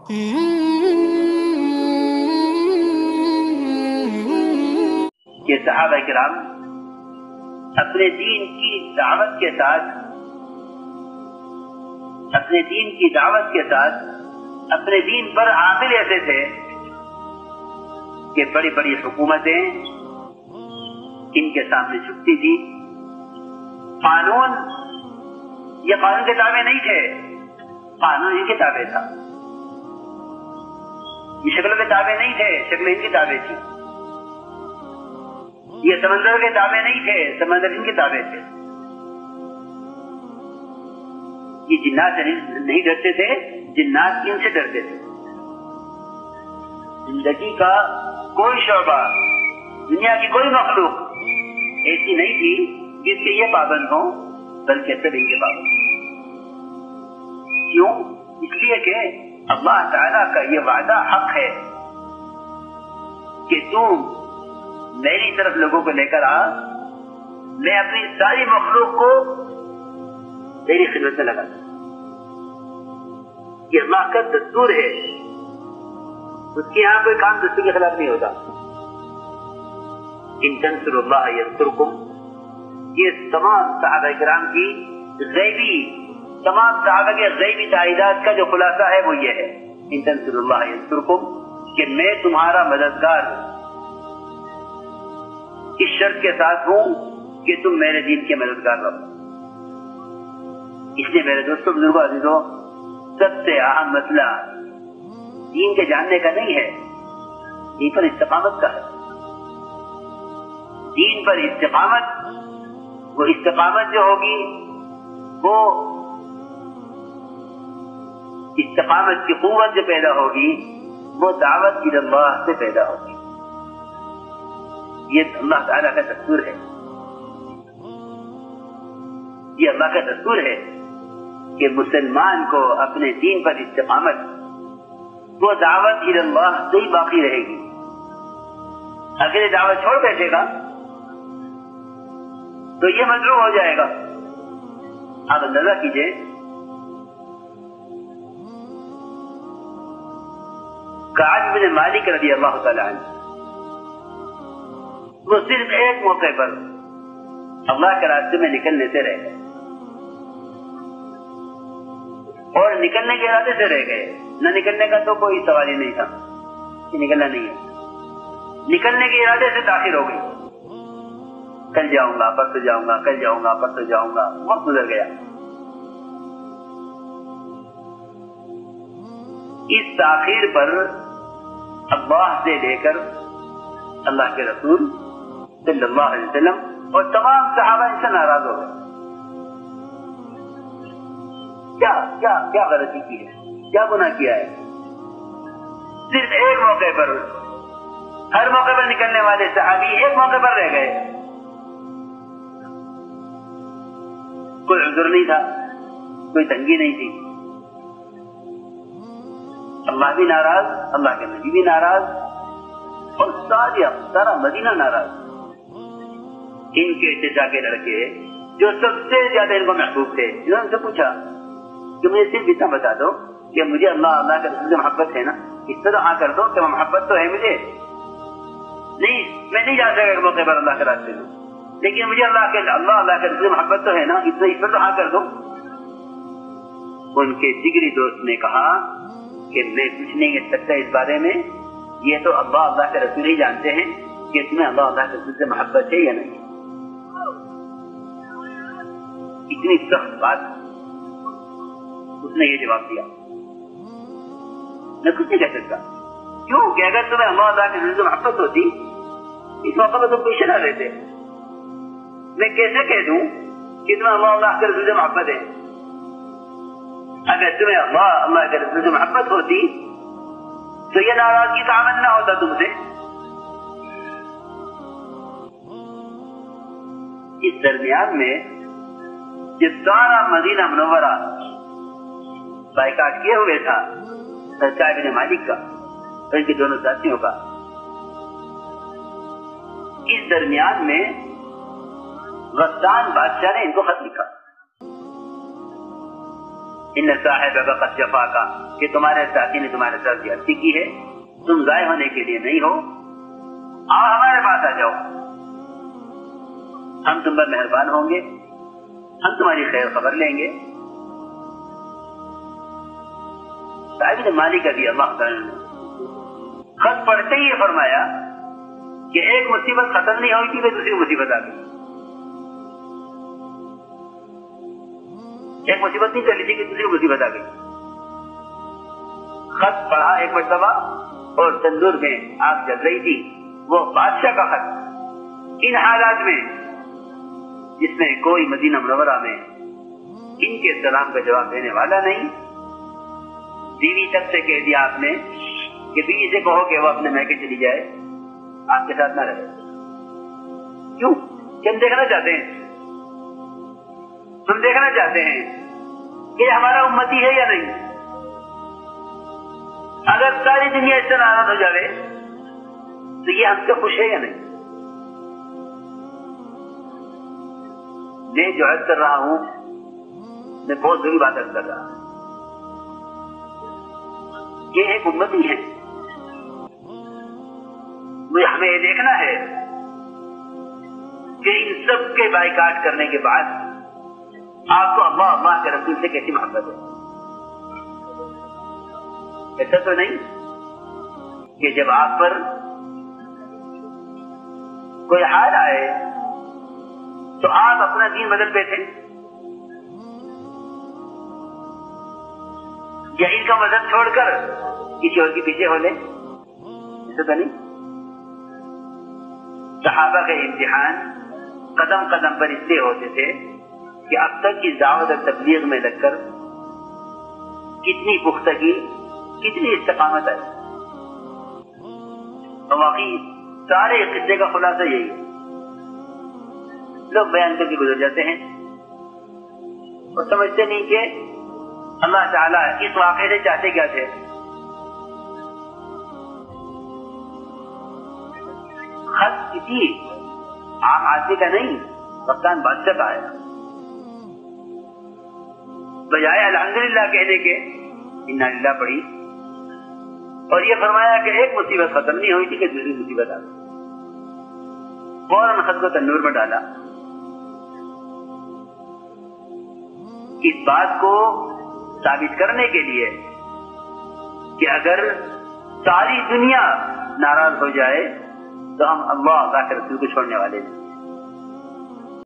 کہ صحابہ کرام اپنے دین کی دعوت کے ساتھ اپنے دین پر عامل ایسے تھے کہ بڑی بڑی حکومتیں ان کے سامنے جھکتی تھی. یہ قانون کے تابع نہیں تھے، قانون ان کے تابع تھا. یہ شکل کے تابع نہیں تھے، شکل ان کے تابع تھی. یہ سمندر کے تابع نہیں تھے، سمندر ان کے تابع تھے. یہ جنات نہیں ڈرتے تھے، جنات ان سے ڈرتے تھے. زندگی کا کوئی شعبہ، دنیا کی کوئی مخلوق ایسی نہیں تھی جس کے یہ پابند ہوں، بلکہ سب ان کے پابند. کیوں؟ اس لیے کہ اللہ تعالیٰ کا یہ وعدہ حق ہے کہ تم میری طرف لوگوں کو لے کر آ، میں اپنی ساری مخلوق کو تیری خدمت میں لگا دوں. یہ اللہ کا دستور ہے، اس کے یہاں کوئی کام دستور کے خلاف نہیں ہوتا. ان تنصروا اللہ ینصرکم، یہ تمام صحابہ کرام کی تمام صحابہ کے غیبی تائیدات کا جو خلاصہ ہے وہ یہ ہے، ان تنصروا اللہ ینصرکم، کہ میں تمہارا مددگار اس شرط کے ساتھ ہوں کہ تم میرے دین کے مددگار رہو. اس لیے میرے دوستوں، بزرگوں، عزیزوں، سب سے اہم مسئلہ دین کے جاننے کا نہیں ہے، دین پر استقامت کا ہے. دین پر استقامت، وہ استقامت جو ہوگی، وہ استقامت کی قوت جو پیدا ہوگی، وہ دعوت اللہ سے پیدا ہوگی. یہ اللہ تعالیٰ کا دستور ہے، یہ اللہ کا دستور ہے کہ مسلمان کو اپنے دین پر استقامت، وہ دعوت اللہ سے ہی باقی رہے گی. اگر یہ دعوت چھوڑ بیٹھے گا تو یہ مظلوم ہو جائے گا. آپ اندازہ کیجئے، کعب بن مالک رضی اللہ تعالیٰ عنہ، وہ صرف ایک موقع پر اللہ کے راستے میں نکلنے سے رہ گئے، اور نکلنے کے ارادے سے رہ گئے. نہ نکلنے کا تو کوئی سوال ہی نہیں تھا کہ نکلنا نہیں ہے. نکلنے کے ارادے سے تاخیر ہو گئی. کل جاؤں گا، پرسوں جاؤں گا، کل جاؤں گا، پرسوں جاؤں گا. وقت گزر گیا. اس تاخیر پر اللہ سے لے کر اللہ کے رسول صلی اللہ علیہ وسلم اور تمام صحابہ ان سے ناراض ہو گئے. کیا غلطی کی ہے، کیا گناہ کیا ہے؟ صرف ایک موقع پر، ہر موقع پر نکلنے والے صحابی ایک موقع پر رہ گئے. کوئی عذر نہیں تھا، کوئی تنگی نہیں تھی. اللہ بھی ناراض، اللہ کے نبی بھی ناراض، اور سارا مدینہ ناراض. ان کے چچا کے لڑکے جو سب سے زیادہ ان کو محبوب تھے، انہوں نے ان سے پوچھا کہ مجھے صرف اتنا بتا دو کہ مجھے اللہ کے رسول سے محبت ہے نا، اس طرح ہاں کر دو کہ محبت تو ہے مجھے. نہیں، میں نہیں جا سکا موقع پر اللہ کے راستے میں، لیکن مجھے اللہ کے رسول سے محبت تو ہے نا، اس پر تو ہاں کر دو. ان کے جگری دوست نے کہا کہ میں کچھ نہیں کہہ سکتا اس بارے میں، یہ تو اللہ کے رسول ہی جانتے ہیں کہ تمہیں اللہ کے رسول سے محبت ہے یا نہیں. اتنی سخت بات اس نے یہ جواب دیا، میں کچھ نہیں کہہ سکتا. کیوں کہ اگر تمہیں اللہ کے رسول سے محبت ہوتی اس موقع پر تم پیچھے نہ رہتے. میں کیسے کہہ دوں کہ تمہیں اللہ کے رسول سے محبت ہے؟ اگر تمہیں اللہ کے رسول سے محبت ہوتی تو یہ ناراضگی کا عمل نہ ہوتا تم سے. اس درمیان میں جب سارا مدینہ منورہ بائیکاٹ کیے ہوئے تھا کعب بن مالک کا اور ان کے دونوں ساتھیوں کا، اس درمیان میں غسان بادشاہ نے ان کو خط لکھا ان صاحبک قد جفاکا کہ تمہارے ساتھی نے تمہارے ساتھ زیادتی کی ہے، تم ضائع ہونے کے لیے نہیں ہو، آؤ ہمارے پاس آ جاؤ، ہم تم پر مہربان ہوں گے، ہم تمہاری خیر خبر لیں گے۔ صاحب مالک ابھی اللہ تعالیٰ نے خط پڑھتے ہی یہ فرمایا کہ ایک مصیبت ختم نہیں ہوئی تھی کہ دوسری مصیبت آ گئی، ایک مصیبت نہیں چلی تھی کہ دوسری مصیبت آ گئی۔ خط پڑھا ایک مرتبہ اور تندور میں آگ جل رہی تھی، وہ بادشاہ کا خط، ان حالات میں جس میں کوئی مدینہ منورہ میں ان کے سلام کا جواب دینے والا نہیں، بیوی تک سے کہہ دیا آپ نے کہ بیوی سے کہو کہ وہ اپنے میکے چلی جائے، آپ کے ساتھ نہ رہے۔ کیوں؟ کہ ہم دیکھنا چاہتے ہیں، ہم دیکھنا چاہتے ہیں کہ ہمارا امتی ہے یا نہیں۔ اگر ساری دنیا اس سے ناراض ہو جائے تو یہ ہم سے خوش ہے یا نہیں؟ میں جو عرض کر رہا ہوں میں بہت ضروری بات عرض کر رہا ہوں، یہ ایک امتی ہے، ہمیں یہ دیکھنا ہے کہ ان سب کے بائیکاٹ کرنے کے بعد آپ کو اللہ کے رسول سے کیسی محبت ہے۔ ایسا تو نہیں کہ جب آپ پر کوئی حال آئے تو آپ اپنا دین بدل بیٹھے یا ان کا مذہب چھوڑ کر کسی اور کے پیچھے ہو لیں، ایسا تو نہیں۔ صحابہ کے امتحان قدم قدم پر اس لیے ہوتے تھے کہ اب تک کی دعوت اور تبلیغ میں لگ کر کتنی پختگی، کتنی استقامت آئی، اور واقعی سارے قصے کا خلاصہ یہی ہے۔ لوگ بیان کر کے گزر جاتے ہیں اور سمجھتے نہیں کہ اللہ تعالیٰ اس واقعے سے چاہتے کیا تھے۔ خط کسی عام آدمی کا نہیں، کپتان بادشاہ کا ہے، بجائے الحمدللہ کہنے کے انا للہ پڑھی اور یہ فرمایا کہ ایک مصیبت ختم نہیں ہوئی تھی کہ دوسری مصیبت آ گئی، فوراً خط کو تنور میں ڈالا۔ اس بات کو ثابت کرنے کے لیے کہ اگر ساری دنیا ناراض ہو جائے تو ہم اللہ کے رسول کو چھوڑنے والے ہیں۔